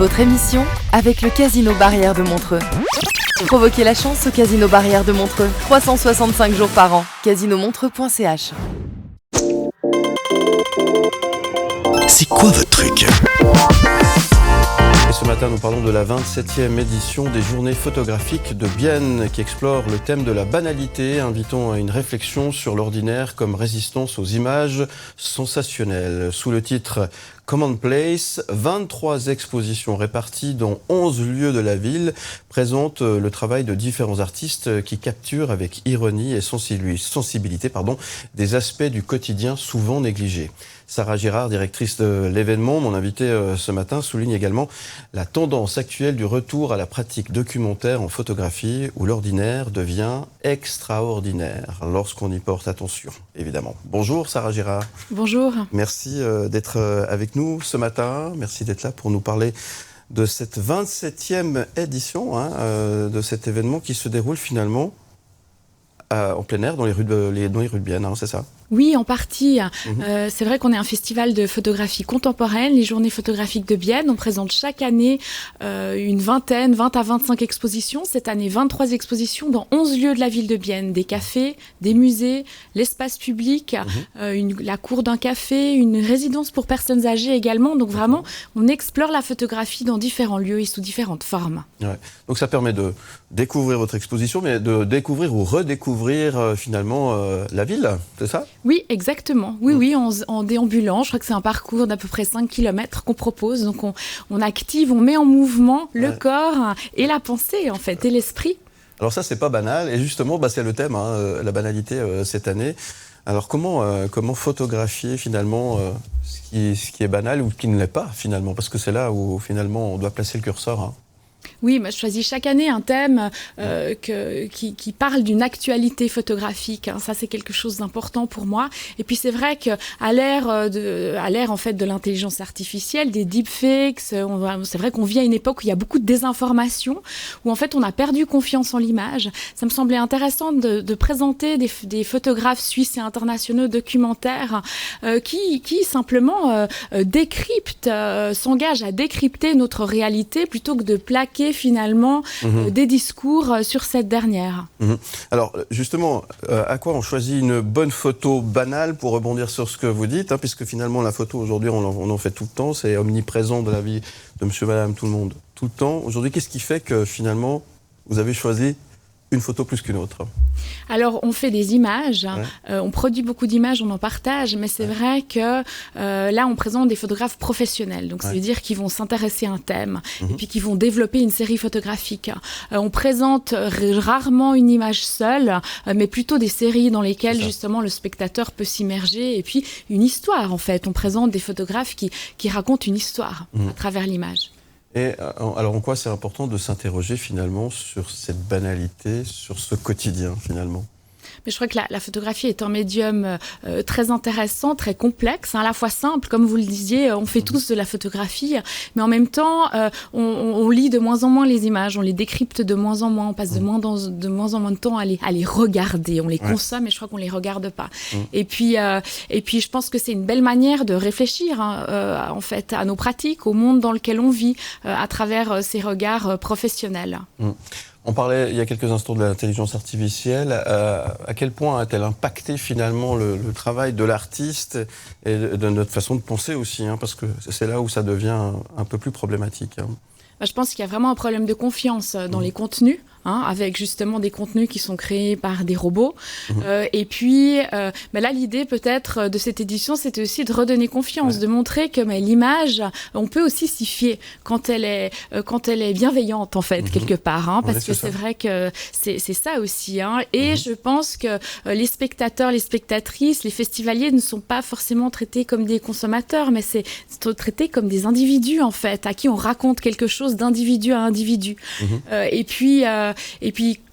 Votre émission avec le Casino Barrière de Montreux. Provoquez la chance au Casino Barrière de Montreux. 365 jours par an. casinomontreux.ch. C'est quoi votre truc ? Et ce matin, nous parlons de la 27e édition des Journées photographiques de Bienne qui explore le thème de la banalité, invitant à une réflexion sur l'ordinaire comme résistance aux images sensationnelles. Sous le titre Commonplace, 23 expositions réparties dans 11 lieux de la ville présentent le travail de différents artistes qui capturent avec ironie et sensibilité des aspects du quotidien souvent négligés. Sarah Girard, directrice de l'événement, mon invitée ce matin, souligne également la tendance actuelle du retour à la pratique documentaire en photographie où l'ordinaire devient extraordinaire lorsqu'on y porte attention, évidemment. Bonjour Sarah Girard. Bonjour. Merci d'être avec nous ce matin. Merci d'être là pour nous parler de cette 27e édition de cet événement qui se déroule finalement en plein air dans les rues de Bienne, c'est ça ? Oui, en partie. C'est vrai qu'on est un festival de photographie contemporaine, les Journées photographiques de Bienne. On présente chaque année une 20 à 25 expositions. Cette année, 23 expositions dans 11 lieux de la ville de Bienne. Des cafés, des musées, l'espace public, la cour d'un café, une résidence pour personnes âgées également. Donc vraiment, on explore la photographie dans différents lieux et sous différentes formes. Ouais. Donc ça permet de découvrir votre exposition, mais de découvrir ou redécouvrir finalement la ville, c'est ça ? Oui, exactement. Oui, en déambulant. Je crois que c'est un parcours d'à peu près 5 km qu'on propose. Donc on active, on met en mouvement le corps et la pensée, en fait, et l'esprit. Alors ça, c'est pas banal. Et justement, c'est le thème, la banalité cette année. Alors comment photographier finalement ce qui est banal ou ce qui ne l'est pas finalement ? Parce que c'est là où finalement on doit placer le curseur. Oui, je choisis chaque année un thème qui parle d'une actualité photographique. Ça, c'est quelque chose d'important pour moi. Et puis, c'est vrai qu'à l'ère en fait de l'intelligence artificielle, des deepfakes, c'est vrai qu'on vit à une époque où il y a beaucoup de désinformation, où en fait on a perdu confiance en l'image. Ça me semblait intéressant de présenter des photographes suisses et internationaux documentaires qui simplement s'engagent à décrypter notre réalité plutôt que de plaquer finalement des discours sur cette dernière. Alors justement, à quoi on choisit une bonne photo banale pour rebondir sur ce que vous dites, puisque finalement la photo aujourd'hui on en fait tout le temps, c'est omniprésent de la vie de monsieur, madame, tout le monde, tout le temps. Aujourd'hui, qu'est-ce qui fait que finalement vous avez choisi une photo plus qu'une autre ? Alors, on fait des images, on produit beaucoup d'images, on en partage, mais c'est vrai que là, on présente des photographes professionnels. Donc, ça veut dire qu'ils vont s'intéresser à un thème et puis qu'ils vont développer une série photographique. On présente rarement une image seule, mais plutôt des séries dans lesquelles, justement, le spectateur peut s'immerger. Et puis, une histoire, en fait. On présente des photographes qui racontent une histoire à travers l'image. Et alors en quoi c'est important de s'interroger finalement sur cette banalité, sur ce quotidien finalement ? Mais je crois que la photographie est un médium très intéressant, très complexe, à la fois simple, comme vous le disiez, on fait tous de la photographie, mais en même temps, on lit de moins en moins les images, on les décrypte de moins en moins, on passe de moins en moins de temps à les regarder, on les consomme, et je crois qu'on les regarde pas. Et puis, je pense que c'est une belle manière de réfléchir, en fait, à nos pratiques, au monde dans lequel on vit, à travers ces regards professionnels. On parlait il y a quelques instants de l'intelligence artificielle. À quel point a-t-elle impacté finalement le travail de l'artiste et de notre façon de penser aussi, parce que c'est là où ça devient un peu plus problématique. Je pense qu'il y a vraiment un problème de confiance dans les contenus, avec justement des contenus qui sont créés par des robots. Et puis, là, l'idée peut-être de cette édition, c'était aussi de redonner confiance, de montrer que l'image, on peut aussi s'y fier quand elle est bienveillante, en fait, quelque part. Parce que c'est vrai que c'est ça aussi. Et je pense que les spectateurs, les spectatrices, les festivaliers ne sont pas forcément traités comme des consommateurs, mais c'est traités comme des individus, en fait, à qui on raconte quelque chose d'individu à individu. Et puis,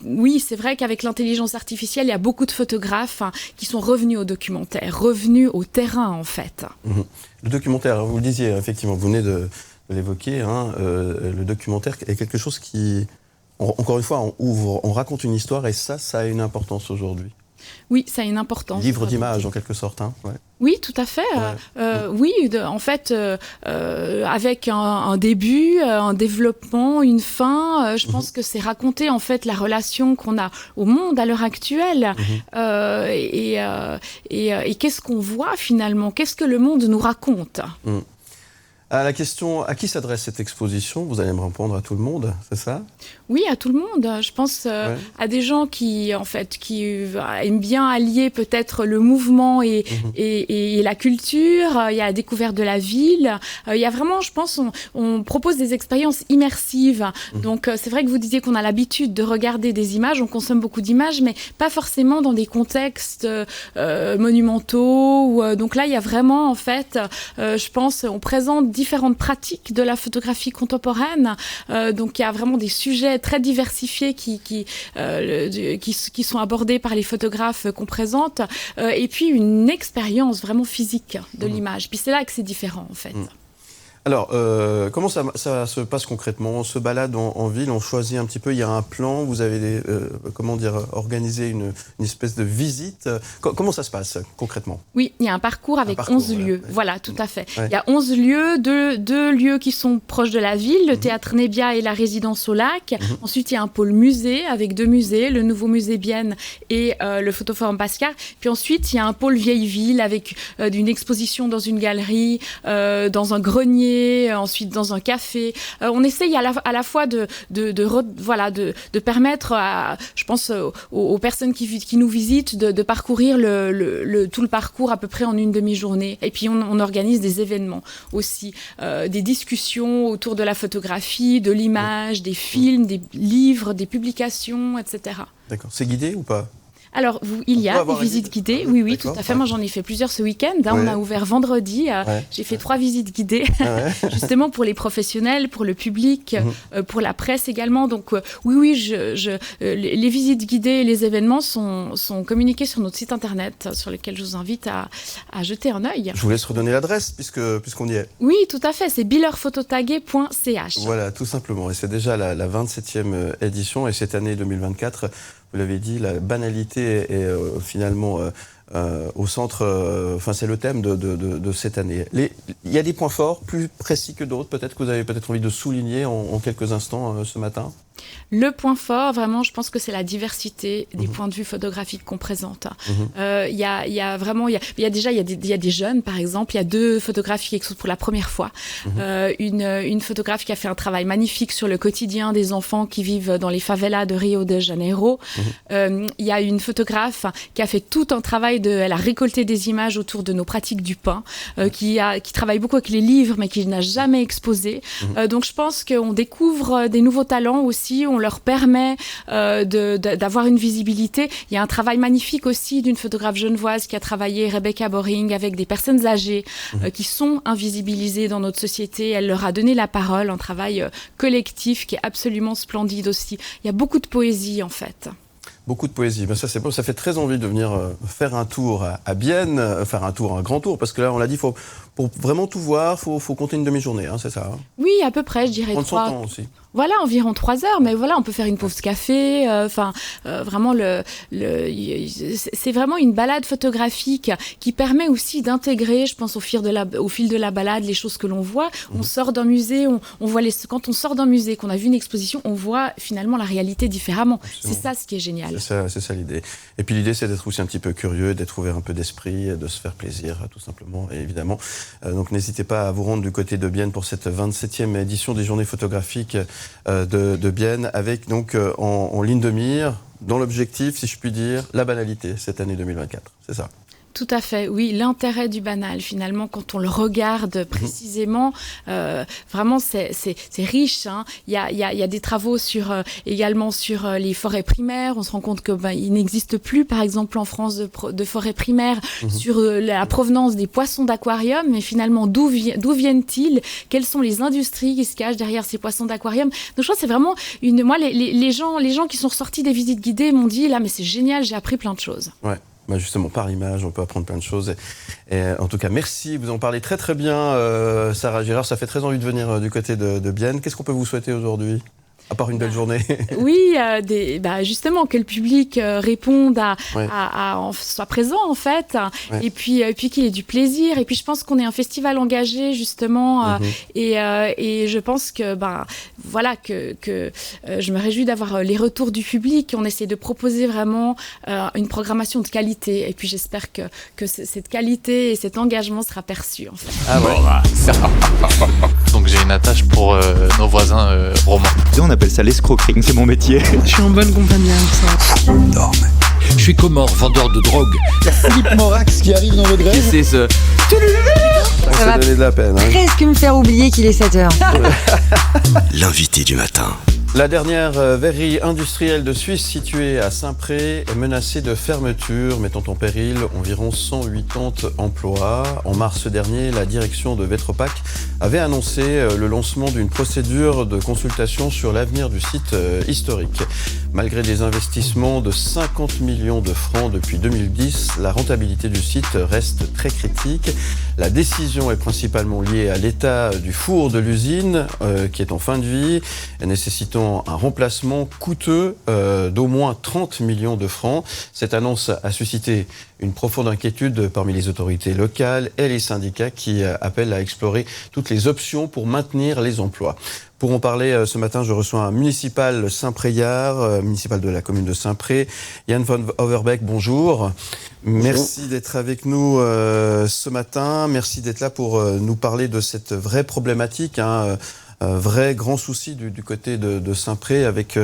oui, c'est vrai qu'avec l'intelligence artificielle, il y a beaucoup de photographes qui sont revenus au documentaire, revenus au terrain, en fait. Le documentaire, vous le disiez, effectivement, vous venez de l'évoquer, le documentaire est quelque chose qui, encore une fois, on raconte une histoire et ça a une importance aujourd'hui. Oui, ça a une importance. Livre d'images, en quelque sorte. Hein. Ouais. Oui, tout à fait. Oui, en fait, avec un début, un développement, une fin, je pense que c'est raconter en fait la relation qu'on a au monde à l'heure actuelle et qu'est-ce qu'on voit finalement, qu'est-ce que le monde nous raconte. À la question, à qui s'adresse cette exposition? Vous allez me répondre à tout le monde, c'est ça? Oui, à tout le monde. Je pense à des gens qui aiment bien allier peut-être le mouvement et la culture. Il y a la découverte de la ville. Il y a vraiment, je pense, on propose des expériences immersives. Donc, c'est vrai que vous disiez qu'on a l'habitude de regarder des images. On consomme beaucoup d'images, mais pas forcément dans des contextes monumentaux. Donc là, il y a vraiment, en fait, je pense, on présente différentes pratiques de la photographie contemporaine. Donc, il y a vraiment des sujets très diversifiés qui sont abordés par les photographes qu'on présente, et puis une expérience vraiment physique de l'image. Puis c'est là que c'est différent, en fait. Alors, comment ça se passe concrètement? On se balade en ville, on choisit un petit peu, il y a un plan, vous avez organisé une espèce de visite. Comment ça se passe concrètement? Oui, il y a un parcours avec 11 lieux. Ouais. Voilà, tout à fait. Ouais. Il y a 11 lieux, deux lieux qui sont proches de la ville, le Théâtre Nebbia et la Résidence au Lac. Ensuite, il y a un pôle musée avec 2 musées, le nouveau musée Bienne et le Photoforum Pascal. Puis ensuite, il y a un pôle vieille ville avec une exposition dans une galerie, dans un grenier, ensuite dans un café. On essaye à la fois de permettre, je pense, aux personnes qui nous visitent de parcourir tout le parcours à peu près en une demi-journée. Et puis on organise des événements aussi, des discussions autour de la photographie, de l'image, des films, des livres, des publications, etc. D'accord. C'est guidé ou pas? Alors, il y a des visites guidées, oui, tout à fait. Moi, j'en ai fait plusieurs ce week-end. On a ouvert vendredi. J'ai fait 3 visites guidées, justement pour les professionnels, pour le public, pour la presse également. Donc, oui, les visites guidées et les événements sont communiqués sur notre site internet, sur lequel je vous invite à jeter un œil. Je vous laisse redonner l'adresse, puisqu'on y est. Oui, tout à fait. C'est billerphototagué.ch. Voilà, tout simplement. Et c'est déjà la 27e édition. Et cette année 2024... Vous l'avez dit, la banalité est finalement au centre, c'est le thème de cette année. Il y a des points forts, plus précis que d'autres, peut-être que vous avez envie de souligner en quelques instants ce matin. Le point fort, vraiment, je pense que c'est la diversité des points de vue photographiques qu'on présente. Il y a des jeunes, par exemple. Il y a 2 photographes qui exposent pour la première fois. Une photographe qui a fait un travail magnifique sur le quotidien des enfants qui vivent dans les favelas de Rio de Janeiro. Il y a une photographe qui a fait tout un travail elle a récolté des images autour de nos pratiques du pain, qui travaille beaucoup avec les livres, mais qui n'a jamais exposé. Donc, je pense qu'on découvre des nouveaux talents aussi. On leur permet d'avoir une visibilité. Il y a un travail magnifique aussi d'une photographe genevoise qui a travaillé, Rebecca Boring, avec des personnes âgées qui sont invisibilisées dans notre société. Elle leur a donné la parole, un travail collectif qui est absolument splendide aussi. Il y a beaucoup de poésie en fait. Beaucoup de poésie, ça c'est beau, ça fait très envie de venir faire un tour à Bienne, faire un grand tour, parce que là on l'a dit, pour vraiment tout voir, faut compter une demi-journée, c'est ça? Oui, à peu près, je dirais 3. Prendre son temps aussi. Voilà, environ 3 heures, mais voilà, on peut faire une pause café, vraiment c'est vraiment une balade photographique qui permet aussi d'intégrer, je pense, au fil de la balade, les choses que l'on voit. On sort d'un musée, on voit quand on sort d'un musée, qu'on a vu une exposition, on voit finalement la réalité différemment. Absolument. C'est ça ce qui est génial. C'est ça l'idée. Et puis l'idée, c'est d'être aussi un petit peu curieux, d'être ouvert un peu d'esprit, de se faire plaisir, tout simplement, et évidemment. Donc n'hésitez pas à vous rendre du côté de Bienne pour cette 27e édition des Journées photographiques de Bienne, avec donc en ligne de mire, dans l'objectif, si je puis dire, la banalité cette année 2024. C'est ça? Tout à fait, oui. L'intérêt du banal, finalement, quand on le regarde précisément, vraiment, c'est riche. Il y a des travaux également sur les forêts primaires. On se rend compte qu'il n'existe plus, par exemple, en France, de forêts primaires, sur la provenance des poissons d'aquarium. Mais finalement, d'où viennent-ils? Quelles sont les industries qui se cachent derrière ces poissons d'aquarium? Donc, je crois que c'est vraiment moi, les gens qui sont ressortis des visites guidées m'ont dit, là, mais c'est génial, j'ai appris plein de choses. Ouais. Justement, par l'image, on peut apprendre plein de choses. Et en tout cas, merci. Vous en parlez très très bien, Sarah Girard. Ça fait très envie de venir du côté de Bienne. Qu'est-ce qu'on peut vous souhaiter aujourd'hui? À part une belle journée. Oui, justement, que le public réponde soit présent, en fait, et puis qu'il ait du plaisir. Et puis, je pense qu'on est un festival engagé, justement, et je pense que, je me réjouis d'avoir les retours du public. On essaie de proposer vraiment une programmation de qualité. Et puis, j'espère que cette qualité et cet engagement sera perçu, en fait. Ah ouais. Donc, j'ai une attache pour nos voisins romains. On appelle ça l'escroquerie, c'est mon métier. Je suis en bonne compagnie avec ça. Non, mais... Je suis Comore, vendeur de drogue. Philippe Morax qui arrive dans votre grève. C'est ce... Ça va donner de la peine. Presque me faire oublier qu'il est 7h. L'invité du matin. La dernière verrerie industrielle de Suisse située à Saint-Pré est menacée de fermeture, mettant en péril environ 180 emplois. En mars dernier, la direction de Vetropack avait annoncé le lancement d'une procédure de consultation sur l'avenir du site historique. Malgré des investissements de 50 millions de francs depuis 2010, la rentabilité du site reste très critique. La décision est principalement liée à l'état du four de l'usine qui est en fin de vie, nécessitant un remplacement coûteux d'au moins 30 millions de francs. Cette annonce a suscité une profonde inquiétude parmi les autorités locales et les syndicats qui appellent à explorer toutes les options pour maintenir les emplois. Pour en parler, ce matin, je reçois un municipal Saint-Préillard, municipal de la commune de Saint-Pré, Jan van Overbeek, bonjour. Merci d'être avec nous ce matin. Merci d'être là pour nous parler de cette vraie problématique, vrai grand souci du côté de Saint-Pré avec,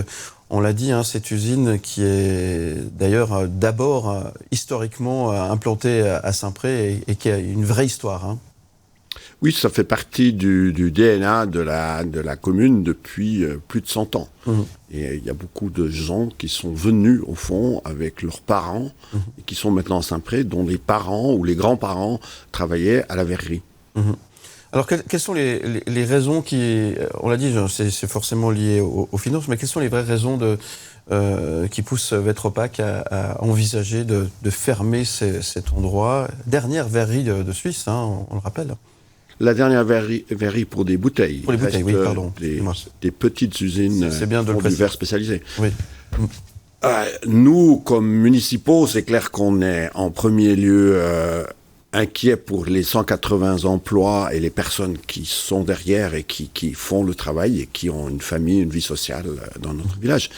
on l'a dit, cette usine qui est d'ailleurs d'abord historiquement implantée à Saint-Pré et qui a une vraie histoire. Oui, ça fait partie du DNA de la commune depuis plus de 100 ans. Et il y a beaucoup de gens qui sont venus, au fond, avec leurs parents, et qui sont maintenant à Saint-Pré, dont les parents ou les grands-parents travaillaient à la verrerie. Alors, quelles sont les raisons qui... On l'a dit, c'est forcément lié aux finances, mais quelles sont les vraies raisons qui poussent Vetropack à envisager de fermer cet endroit? Dernière verrerie de Suisse, on le rappelle. La dernière verrerie pour des bouteilles. Pour les bouteilles, oui, pardon. Des petites usines pour du verre spécialisé. Oui. Nous, comme municipaux, c'est clair qu'on est en premier lieu inquiets pour les 180 emplois et les personnes qui sont derrière et qui font le travail et qui ont une famille, une vie sociale dans notre village.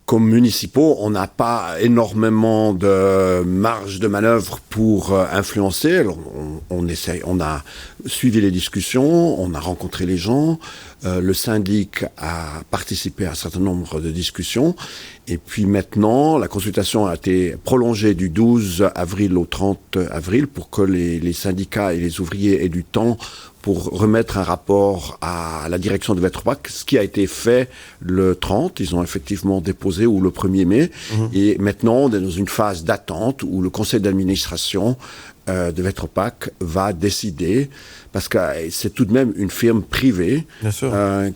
Comme municipaux, on n'a pas énormément de marge de manœuvre pour influencer. Alors, on a suivi les discussions, on a rencontré les gens, le syndic a participé à un certain nombre de discussions, et puis maintenant, la consultation a été prolongée du 12 avril au 30 avril pour que les syndicats et les ouvriers aient du temps pour remettre un rapport à la direction de Vetropack, ce qui a été fait le 30, ils ont effectivement déposé, ou le 1er mai, et maintenant on est dans une phase d'attente où le conseil d'administration de Vetropack va décider, parce que c'est tout de même une firme privée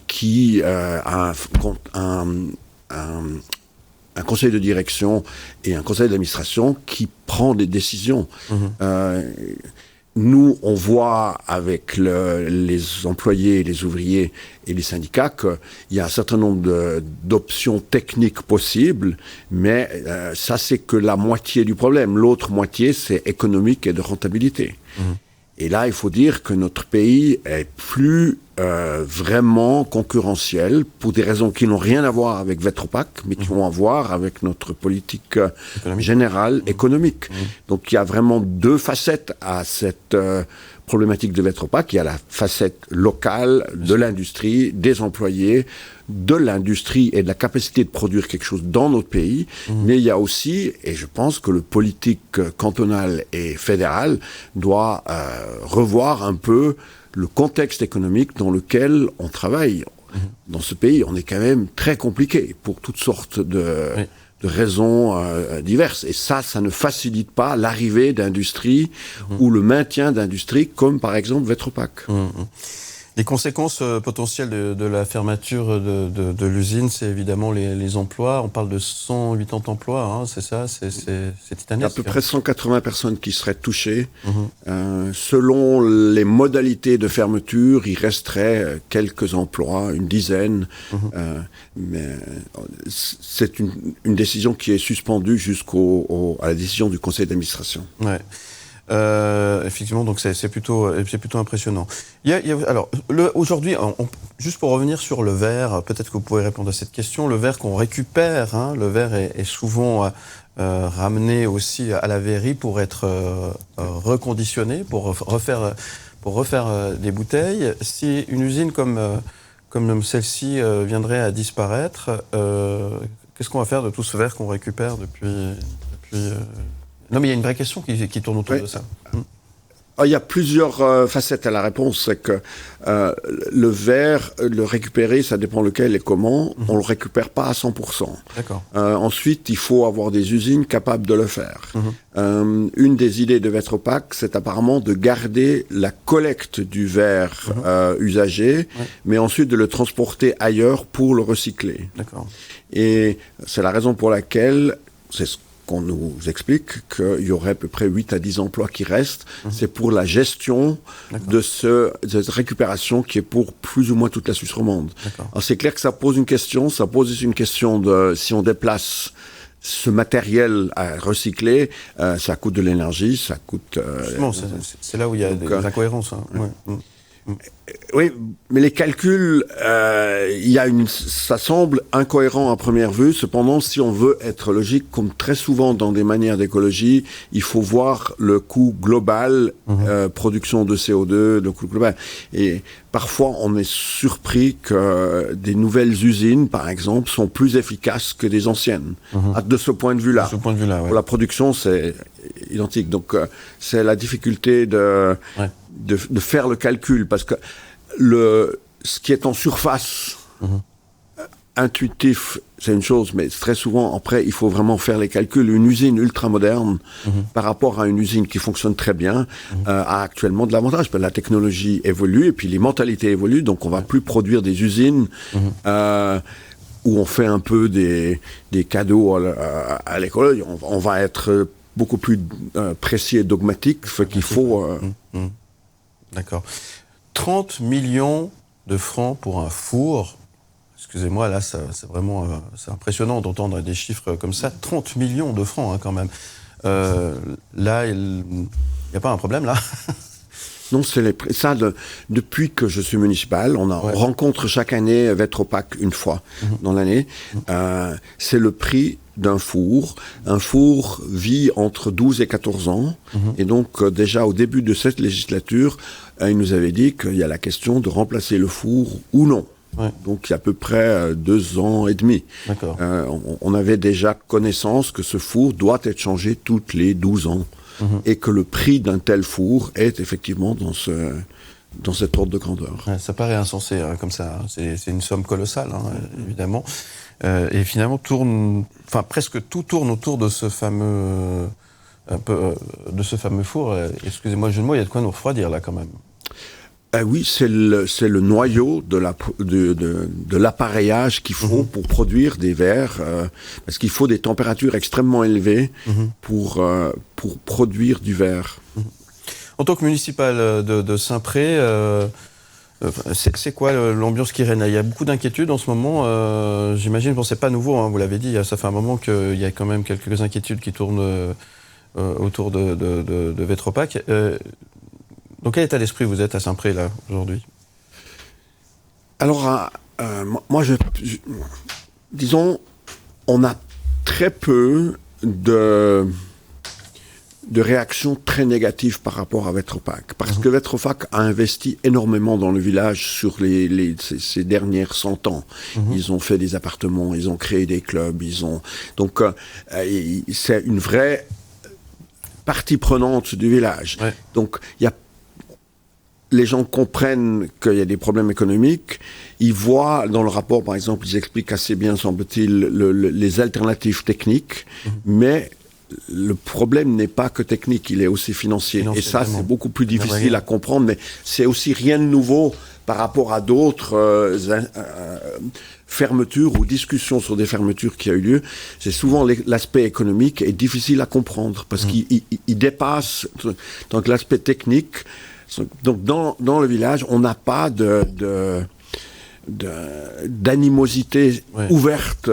qui a un conseil de direction et un conseil d'administration qui prend des décisions. Nous, on voit avec les employés, les ouvriers et les syndicats qu'il y a un certain nombre d'options techniques possibles, mais ça, c'est que la moitié du problème. L'autre moitié, c'est économique et de rentabilité. Et là, il faut dire que notre pays est plus vraiment concurrentiel pour des raisons qui n'ont rien à voir avec Vetropack, mais qui ont à voir avec notre politique générale économique. Donc il y a vraiment deux facettes à cette problématique de Vetropack. Il y a la facette locale de l'industrie, des employés, de l'industrie et de la capacité de produire quelque chose dans notre pays, mais il y a aussi, et je pense que le politique cantonal et fédéral doit revoir un peu le contexte économique dans lequel on travaille. Dans ce pays, on est quand même très compliqué pour toutes sortes de raisons diverses. Et ça ne facilite pas l'arrivée d'industries ou le maintien d'industries comme par exemple Vetropack. Les conséquences potentielles de la fermeture de l'usine, c'est évidemment les emplois. On parle de 180 emplois, hein, c'est ça, c'est titanesque. Il y a à peu près 180 personnes qui seraient touchées. Selon les modalités de fermeture, il resterait quelques emplois, une dizaine. Mais c'est une décision qui est suspendue à la décision du conseil d'administration. Ouais. Effectivement, donc c'est plutôt impressionnant. Alors, aujourd'hui, juste pour revenir sur le verre, peut-être que vous pouvez répondre à cette question. Le verre qu'on récupère, hein, le verre est souvent ramené aussi à la verrerie pour être reconditionné, pour refaire des bouteilles. Si une usine comme celle-ci viendrait à disparaître, qu'est-ce qu'on va faire de tout ce verre qu'on récupère depuis Non, mais il y a une vraie question qui tourne autour de ça. Il y a plusieurs facettes à la réponse. C'est que le verre, le récupérer, ça dépend lequel et comment. On ne le récupère pas à 100%. D'accord. Ensuite, il faut avoir des usines capables de le faire. Une des idées de Vetropack, c'est apparemment de garder la collecte du verre usagé, mais ensuite de le transporter ailleurs pour le recycler. D'accord. Et c'est la raison pour laquelle, c'est ce qu'on nous explique qu'il y aurait à peu près 8 à 10 emplois qui restent. C'est pour la gestion de cette récupération qui est pour plus ou moins toute la Suisse romande. Alors c'est clair que ça pose une question. Ça pose aussi une question de si on déplace ce matériel à recycler, ça coûte de l'énergie, ça coûte... Justement, c'est là où il y a des incohérences. Hein. Oui, mais les calculs, ça semble incohérent à première vue. Cependant, si on veut être logique, comme très souvent dans des manières d'écologie, il faut voir le coût global, production de CO2, le coût global. Et parfois, on est surpris que des nouvelles usines, par exemple, sont plus efficaces que des anciennes. De ce point de vue-là. Pour la production, c'est identique. Donc, c'est la difficulté de faire le calcul, parce que ce qui est en surface, intuitif, c'est une chose, mais très souvent, après, il faut vraiment faire les calculs. Une usine ultra-moderne, par rapport à une usine qui fonctionne très bien, a actuellement de l'avantage. La technologie évolue, et puis les mentalités évoluent, donc on ne va plus produire des usines où on fait un peu des cadeaux à l'école. On va être beaucoup plus précis et dogmatique, ce qu'il faut... D'accord. 30 millions de francs pour un four. Excusez-moi, là, c'est vraiment c'est impressionnant d'entendre des chiffres comme ça. 30 millions de francs, hein, quand même. Là, il n'y a pas un problème, là? Non, ça, depuis que je suis municipal, on rencontre chaque année Vetropack une fois dans l'année. C'est le prix d'un four. Un four vit entre 12 et 14 ans. Et donc, déjà au début de cette législature, il nous avait dit qu'il y a la question de remplacer le four ou non. Donc, il y a à peu près 2 ans et demi. On avait déjà connaissance que ce four doit être changé toutes les 12 ans. Et que le prix d'un tel four est effectivement dans cet ordre de grandeur. Ça paraît insensé, hein, comme ça. C'est une somme colossale, hein, évidemment. Et finalement, presque tout tourne autour de ce fameux four. Excusez-moi le jeu de mots, il y a de quoi nous refroidir, là, quand même. Oui, c'est le noyau de l'appareillage qu'il faut pour produire des verres, parce qu'il faut des températures extrêmement élevées pour produire du verre. En tant que municipal de Saint-Pré, c'est quoi l'ambiance qui règne? Il y a beaucoup d'inquiétudes en ce moment. J'imagine, bon, c'est pas nouveau, hein, vous l'avez dit, ça fait un moment qu'il y a quand même quelques inquiétudes qui tournent autour de Vetropack. Dans quel état d'esprit vous êtes à Saint-Pré, là, aujourd'hui? Alors, moi, disons, on a très peu de réactions très négatives par rapport à Vetropack. Parce que Vetropack a investi énormément dans le village sur ces dernières 100 ans. Ils ont fait des appartements, ils ont créé des clubs, donc, c'est une vraie partie prenante du village. Donc, les gens comprennent qu'il y a des problèmes économiques. Ils voient, dans le rapport, par exemple, ils expliquent assez bien, semble-t-il, les alternatives techniques, mais le problème n'est pas que technique, il est aussi financier. Et ça, c'est beaucoup plus difficile à comprendre, mais c'est aussi rien de nouveau par rapport à d'autres fermetures ou discussions sur des fermetures qui a eu lieu, c'est souvent l'aspect économique est difficile à comprendre parce qu'il dépasse donc l'aspect technique. Donc dans le village, on n'a pas d'animosité ouverte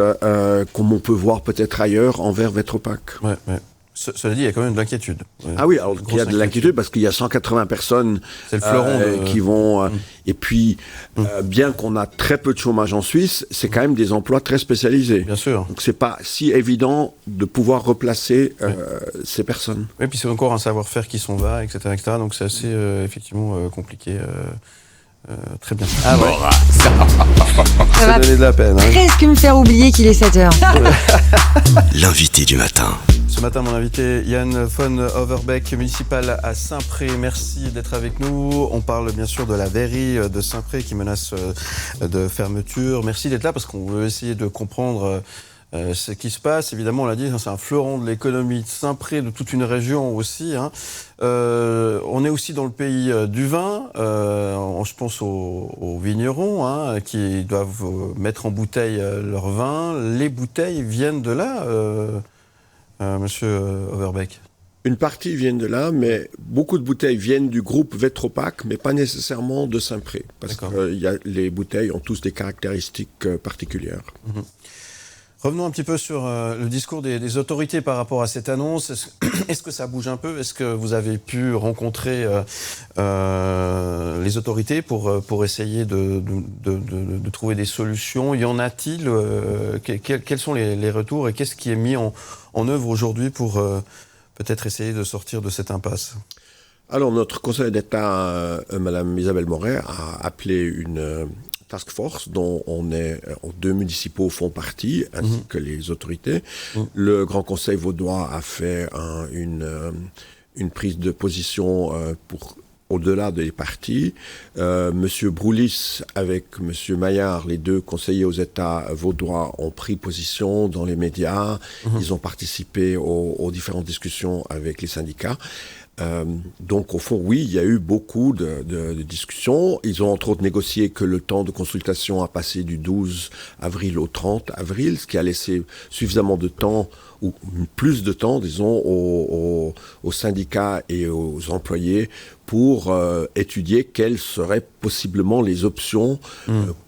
comme on peut voir peut-être ailleurs envers Vetropack. Ouais. Cela dit, il y a quand même de l'inquiétude. Ah oui, alors il y a de l'inquiétude parce qu'il y a 180 personnes c'est le fleuron qui vont... et puis, bien qu'on a très peu de chômage en Suisse, c'est quand même des emplois très spécialisés. Bien sûr. Donc c'est pas si évident de pouvoir replacer ces personnes. Oui, puis c'est encore un savoir-faire qui s'en va, etc. Donc c'est assez effectivement compliqué. Très bien. Ah ouais. Ça va donner de la peine. Presque me faire oublier qu'il est 7h. L'invité du matin. Ce matin, mon invité, Yann von Overbeek, municipal à Saint-Pré. Merci d'être avec nous. On parle bien sûr de la verrerie de Saint-Pré qui menace de fermeture. Merci d'être là parce qu'on veut essayer de comprendre ce qui se passe. Évidemment, on l'a dit, c'est un fleuron de l'économie de Saint-Pré, de toute une région aussi. On est aussi dans le pays du vin. Je pense aux vignerons qui doivent mettre en bouteille leur vin. Les bouteilles viennent de là, Monsieur Overbeek. Une partie viennent de là, mais beaucoup de bouteilles viennent du groupe Vetropack, mais pas nécessairement de Saint-Pré. Parce que les bouteilles ont tous des caractéristiques particulières. Mm-hmm. Revenons un petit peu sur le discours des autorités par rapport à cette annonce. Est-ce que ça bouge un peu ? Est-ce que vous avez pu rencontrer les autorités pour essayer de trouver des solutions ? Y en a-t-il ? Quels sont les retours et qu'est-ce qui est mis en œuvre aujourd'hui pour peut-être essayer de sortir de cette impasse ? Alors, notre conseiller d'État, Madame Isabelle Moret, a appelé une task force dont deux municipaux font partie, ainsi que les autorités. Le Grand Conseil vaudois a fait une prise de position pour au-delà des partis. Monsieur Broulis avec Monsieur Maillard, les deux conseillers aux États vaudois, ont pris position dans les médias. Ils ont participé aux différentes discussions avec les syndicats. Donc au fond, oui, il y a eu beaucoup de discussions. Ils ont entre autres négocié que le temps de consultation a passé du 12 avril au 30 avril, ce qui a laissé suffisamment de temps, ou plus de temps, disons, aux syndicats et aux employés pour étudier quelles seraient possiblement les options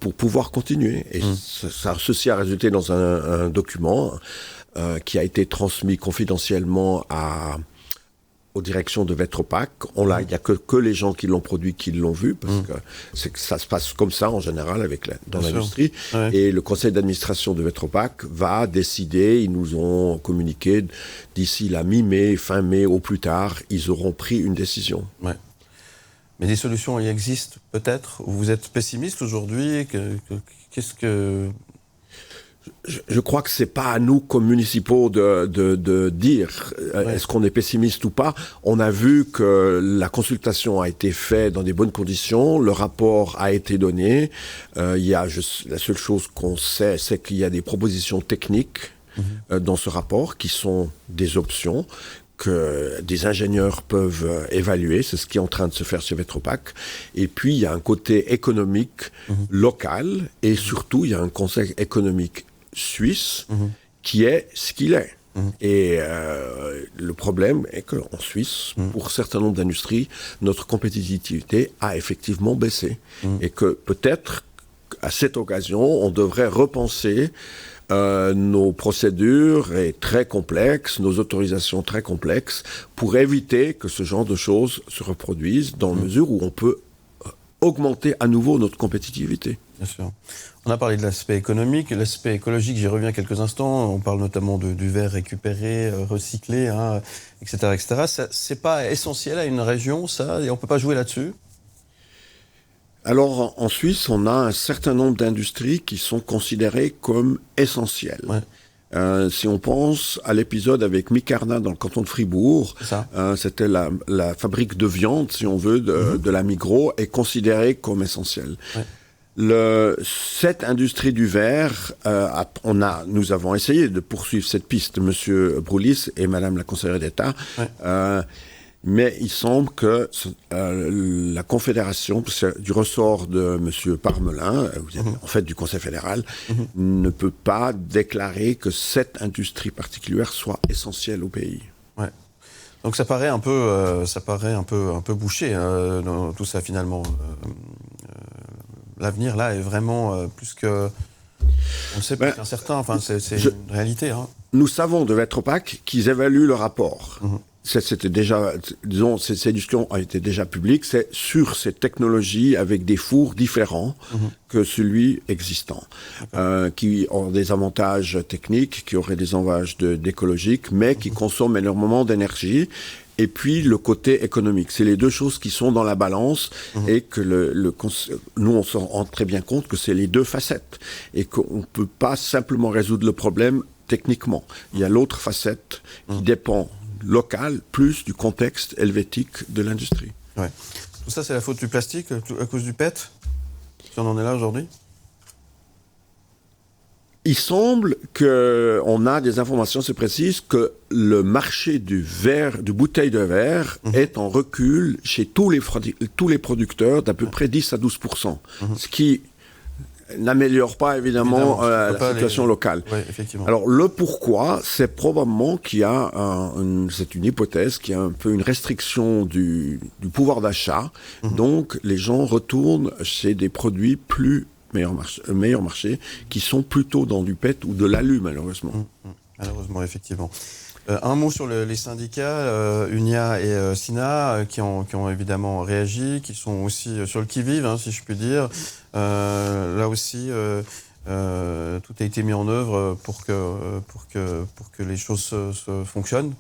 pour pouvoir continuer. Et ceci a résulté dans un document qui a été transmis confidentiellement aux directions de Vetropack. Il n'y a que les gens qui l'ont produit qui l'ont vu, parce que ça se passe comme ça en général dans l'industrie. Ouais. Et le conseil d'administration de Vetropack va décider, ils nous ont communiqué, d'ici la mi-mai, fin mai, au plus tard, ils auront pris une décision. Ouais. Mais des solutions y existent peut-être ? Vous êtes pessimiste aujourd'hui ? Qu'est-ce que... Je crois que c'est pas à nous comme municipaux de dire est-ce qu'on est pessimiste ou pas. On a vu que la consultation a été faite dans des bonnes conditions, le rapport a été donné. La seule chose qu'on sait, c'est qu'il y a des propositions techniques dans ce rapport qui sont des options que des ingénieurs peuvent évaluer. C'est ce qui est en train de se faire chez Vetropack. Et puis, il y a un côté économique local et surtout, il y a un conseil économique suisse qui est ce qu'il est. Et le problème est qu'en Suisse, pour un certain nombre d'industries, notre compétitivité a effectivement baissé. Et que peut-être, à cette occasion, on devrait repenser nos procédures très complexes, nos autorisations très complexes, pour éviter que ce genre de choses se reproduisent dans la mesure où on peut augmenter à nouveau notre compétitivité. Bien sûr. On a parlé de l'aspect économique, l'aspect écologique, j'y reviens quelques instants. On parle notamment du verre récupéré, recyclé, etc., etc. Ça, c'est pas essentiel à une région, ça, et on peut pas jouer là-dessus? Alors, en Suisse, on a un certain nombre d'industries qui sont considérées comme essentielles. Ouais. Si on pense à l'épisode avec Micarna dans le canton de Fribourg, c'était la fabrique de viande, si on veut, de la Migros, est considérée comme essentielle. Ouais. Cette industrie du verre, nous avons essayé de poursuivre cette piste, Monsieur Broulis et Madame la conseillère d'État. Ouais. Mais il semble que la Confédération, c'est du ressort de M. Parmelin, en fait du Conseil fédéral, ne peut pas déclarer que cette industrie particulière soit essentielle au pays. Ouais. Donc ça paraît un peu bouché, dans tout ça finalement. L'avenir là est vraiment plus que... On le sait plus qu'un certain, enfin c'est une réalité. Hein. Nous savons de Vetropack qu'ils évaluent le rapport. C'était déjà, disons, ces discussions ont été déjà publiques, c'est sur ces technologies avec des fours différents que celui existant, qui ont des avantages techniques, qui auraient des avantages d'écologiques, mais qui consomment énormément d'énergie. Et puis le côté économique. C'est les deux choses qui sont dans la balance et que nous, on s'en rend très bien compte que c'est les deux facettes et qu'on ne peut pas simplement résoudre le problème techniquement. Il y a l'autre facette qui dépend local plus du contexte helvétique de l'industrie. Ouais. Tout ça, c'est la faute du plastique à cause du PET, si on en est là aujourd'hui? Il semble qu'on a des informations assez précises que le marché du bouteille de verre est en recul chez tous les producteurs d'à peu près 10 à 12%, ce qui n'améliore pas évidemment la situation locale. Ouais, effectivement. Alors le pourquoi, c'est probablement qu'il y a c'est une hypothèse, qu'il y a un peu une restriction du pouvoir d'achat, donc les gens retournent chez des produits meilleur marché, qui sont plutôt dans du PET ou de l'alu, malheureusement. Malheureusement, effectivement. Un mot sur les syndicats, UNIA et SINA, qui ont évidemment réagi, qui sont aussi sur le qui-vive, si je puis dire. Là aussi, tout a été mis en œuvre pour que les choses se fonctionnent.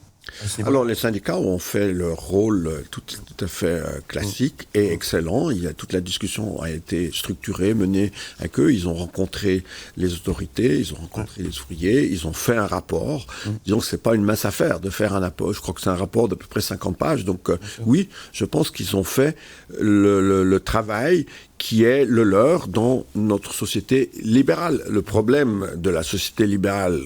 Alors les syndicats ont fait leur rôle tout à fait classique et excellent. Toute la discussion a été structurée, menée avec eux. Ils ont rencontré les autorités, ils ont rencontré les ouvriers, ils ont fait un rapport. Disons que c'est pas une mince affaire de faire un rapport. Je crois que c'est un rapport d'à peu près 50 pages. Donc oui, je pense qu'ils ont fait le travail qui est le leur dans notre société libérale. Le problème de la société libérale